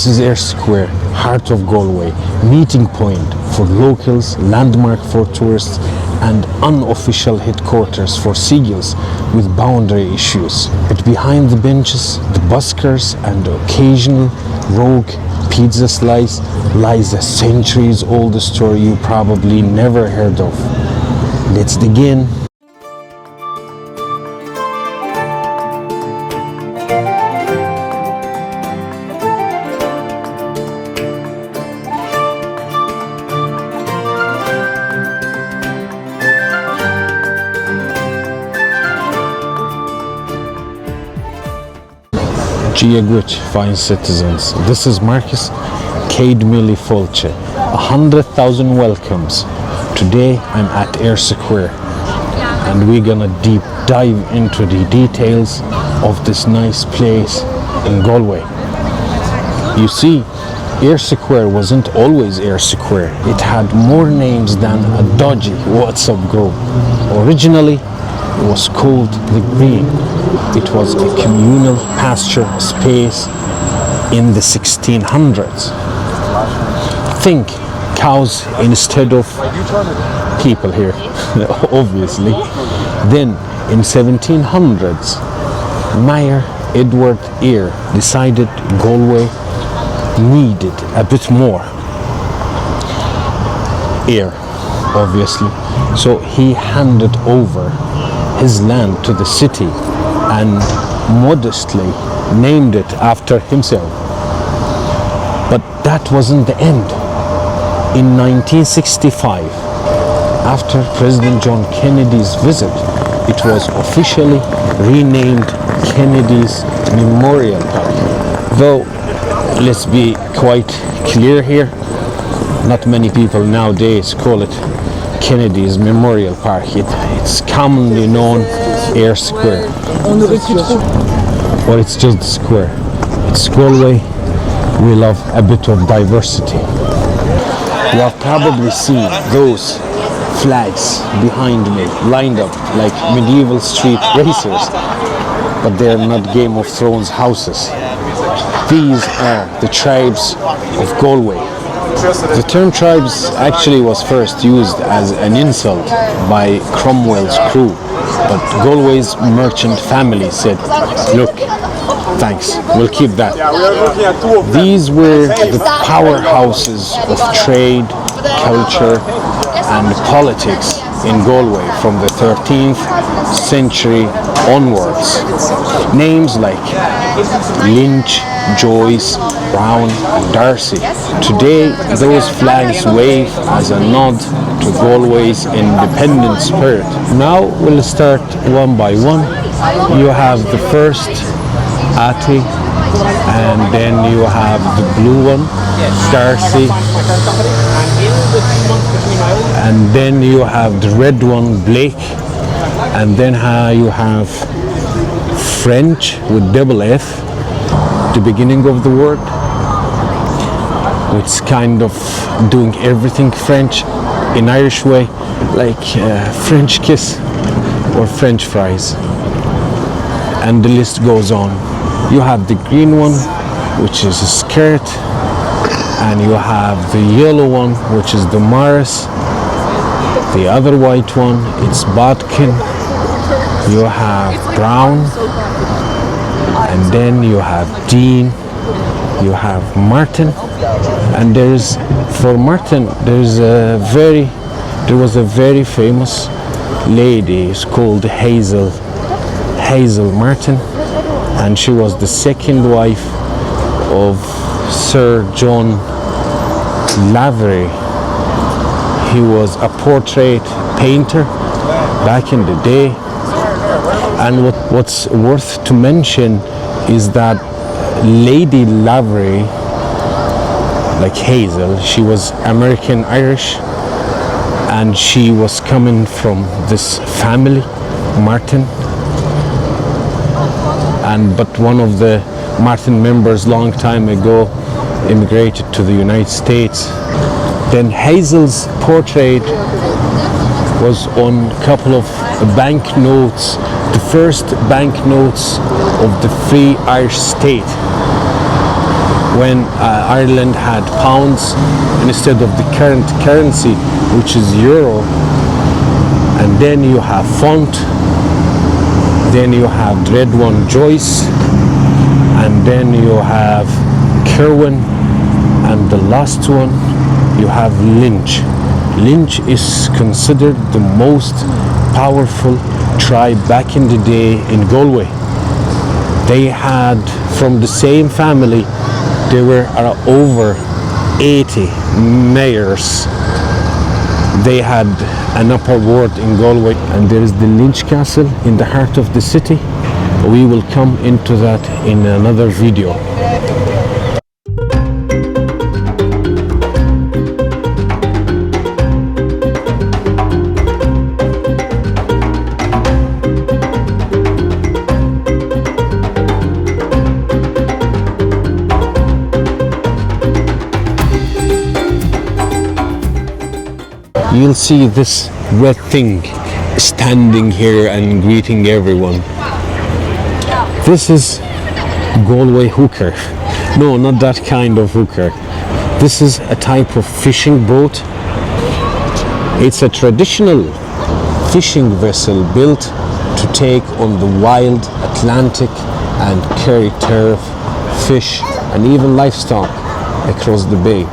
is Eyre Square, heart of Galway, meeting point for locals, landmark for tourists, and unofficial headquarters for seagulls with boundary issues. But behind the benches, the buskers, and the occasional rogue pizza slice lies a centuries-old story you probably never heard of. Let's dig in. Giagwich, fine citizens. This is Marcus Cade Millie Fulce. 100,000 welcomes. Today I'm at Eyre Square and we're gonna deep dive into the details of this nice place in Galway. You see, Eyre Square wasn't always Eyre Square. It had more names than a dodgy WhatsApp group. Originally, it was called The Green. It was a communal pasture space in the 1600s. Think cows instead of people here, obviously. Then in 1700s, Mayor Edward Eyre decided Galway needed a bit more air, obviously. So he handed over his land to the city and modestly named it after himself. But that wasn't the end. In 1965, after President John Kennedy's visit, it was officially renamed Kennedy's Memorial Park. Though, let's be quite clear here, not many people nowadays call it Kennedy's Memorial Park. It's commonly known Eyre Square. But it's just a square. It's Galway. We love a bit of diversity. You have probably seen those flags behind me lined up like medieval street racers, but they're not Game of Thrones houses. These are the tribes of Galway. The term tribes actually was first used as an insult by Cromwell's crew, but Galway's merchant family said, "Look, thanks, we'll keep that." These were the powerhouses of trade, culture, and politics in Galway from the 13th century onwards. Names like Lynch, Joyce, Brown, and Darcy. Today, those flags wave as a nod to Galway's independent spirit. Now we'll start one by one. You have the first Ati, and then you have the blue one, Darcy, and then you have the red one, Blake, and then you have French with double F, the beginning of the word, which kind of doing everything French in Irish way, like French kiss or French fries, and the list goes on. You have the green one, which is a skirt, and you have the yellow one, which is the Morris. The other white one, it's Bodkin. You have Brown, and then you have Dean. You have Martin, and for Martin, there was a very famous lady. It's called Hazel Martin, and she was the second wife of Sir John Lavery. He was a portrait painter back in the day, and what's worth to mention is that Lady Lavery, like Hazel, she was American Irish, and she was coming from this family, Martin, but one of the Martin members long time ago immigrated to the United States. Then Hazel's portrait was on a couple of banknotes, the first banknotes of the Free Irish State. when Ireland had pounds instead of the current currency, which is euro. And then you have Font, then you have Dreadone Joyce, and then you have Kerwin, and the last one you have Lynch. Lynch is considered the most powerful tribe back in the day in Galway. They had, from the same family, there were over 80 mayors. They had an upper ward in Galway, and there is the Lynch Castle in the heart of the city. We will come into that in another video. You'll see this red thing standing here and greeting everyone. This is Galway hooker. No, not that kind of hooker. This is a type of fishing boat. It's a traditional fishing vessel built to take on the wild Atlantic and carry turf, fish, and even livestock across the bay.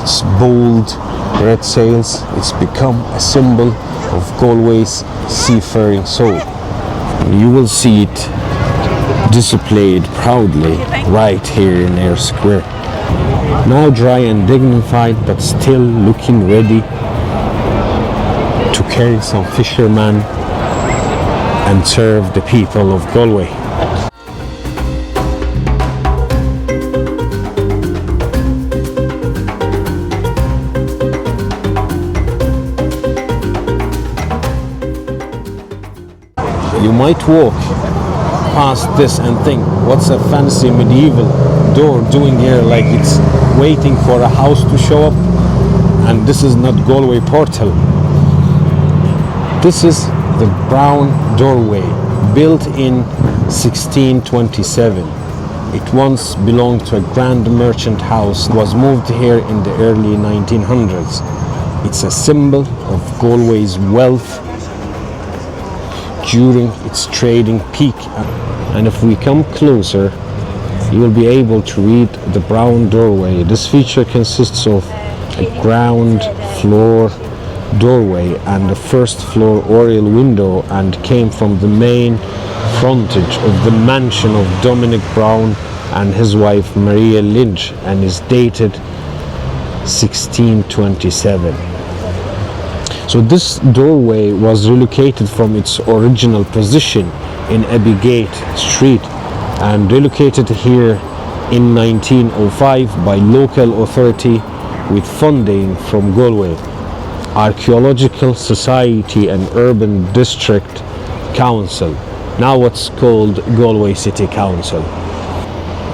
It's bold, red sails. It's become a symbol of Galway's seafaring soul. You will see it displayed proudly right here in Eyre Square. Now dry and dignified, but still looking ready to carry some fishermen and serve the people of Galway. You might walk past this and think, what's a fancy medieval door doing here, like it's waiting for a house to show up? And this is not Galway Portal. This is the brown doorway, built in 1627. It once belonged to a grand merchant house, was moved here in the early 1900s. It's a symbol of Galway's wealth during its trading peak. And if we come closer, you will be able to read the brown doorway. This feature consists of a ground floor doorway and a first floor oriel window, and came from the main frontage of the mansion of Dominic Browne and his wife Maria Lynch, and is dated 1627. So this doorway was relocated from its original position in Abbygate Street and relocated here in 1905 by local authority with funding from Galway Archaeological Society and Urban District Council, now what's called Galway City Council.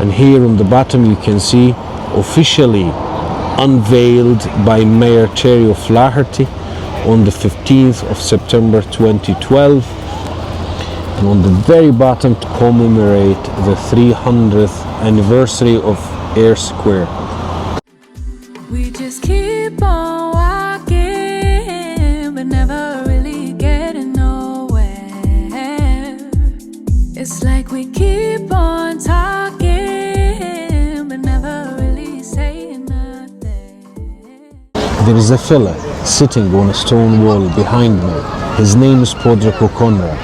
And here on the bottom you can see officially unveiled by Mayor Terry O'Flaherty on the 15th of September 2012, and on the very bottom to commemorate the 300th anniversary of Eyre Square. We just keep on walking, but never really getting nowhere. It's like we keep on talking, but never really saying nothing. There is a fella sitting on a stone wall behind me. His name is Podrick O'Connor.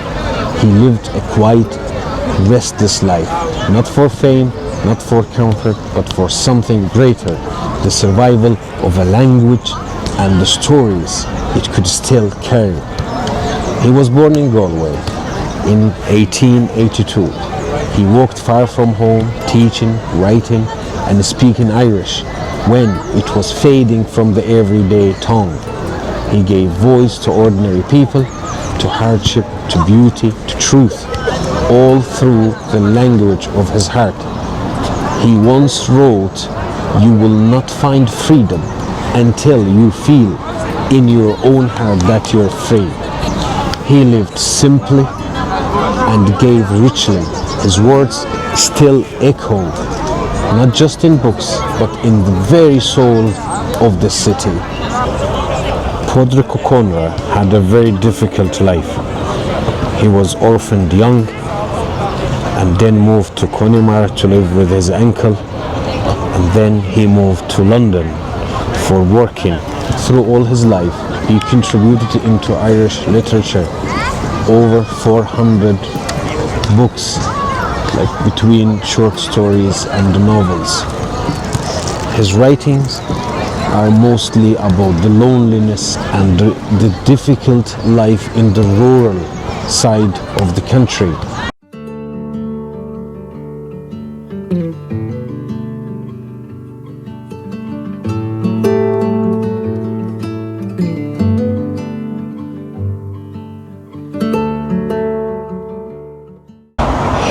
He lived a quiet, restless life, not for fame, not for comfort, but for something greater, the survival of a language and the stories it could still carry. He was born in Galway in 1882. He walked far from home, teaching, writing, and speaking Irish when it was fading from the everyday tongue. He gave voice to ordinary people, to hardship, to beauty, to truth, all through the language of his heart. He once wrote, "You will not find freedom until you feel in your own heart that you're free." He lived simply and gave richly. His words still echo not just in books, but in the very soul of the city. Pádraig Ó Conradh had a very difficult life. He was orphaned young and then moved to Connemara to live with his uncle, and then he moved to London for working. Through all his life, he contributed into Irish literature over 400 books, like between short stories and novels. His writings are mostly about the loneliness and the difficult life in the rural side of the country.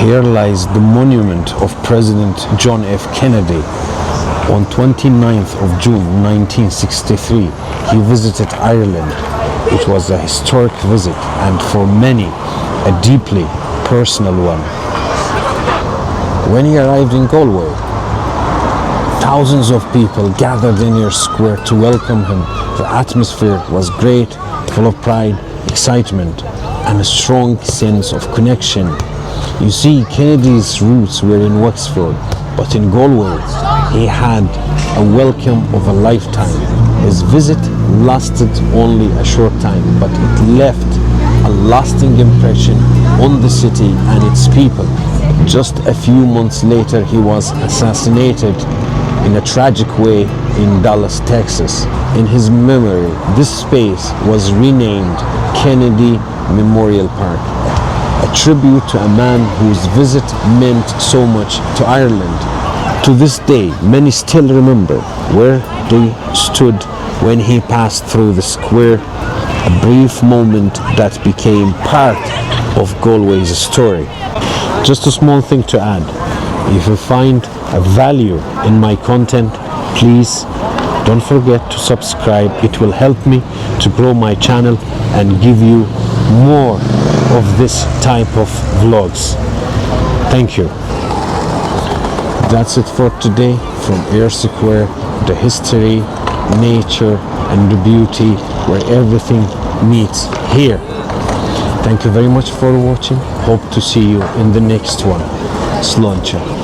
Here lies the monument of President John F. Kennedy. On 29th of June 1963, he visited Ireland. It was a historic visit and for many, a deeply personal one. When he arrived in Galway, thousands of people gathered in Eyre Square to welcome him. The atmosphere was great, full of pride, excitement, and a strong sense of connection. You see, Kennedy's roots were in Wexford, but in Galway, he had a welcome of a lifetime. His visit lasted only a short time, but it left a lasting impression on the city and its people. Just a few months later, he was assassinated in a tragic way in Dallas, Texas. In his memory, this space was renamed Kennedy Memorial Park, a tribute to a man whose visit meant so much to Ireland. To this day, many still remember where they stood when he passed through the square, a brief moment that became part of Galway's story. Just a small thing to add, if you find a value in my content, please don't forget to subscribe. It will help me to grow my channel and give you more of this type of vlogs. Thank you. That's it for today from Eyre Square, the history, nature and the beauty where everything meets here. Thank you very much for watching. Hope to see you in the next one. Slánte.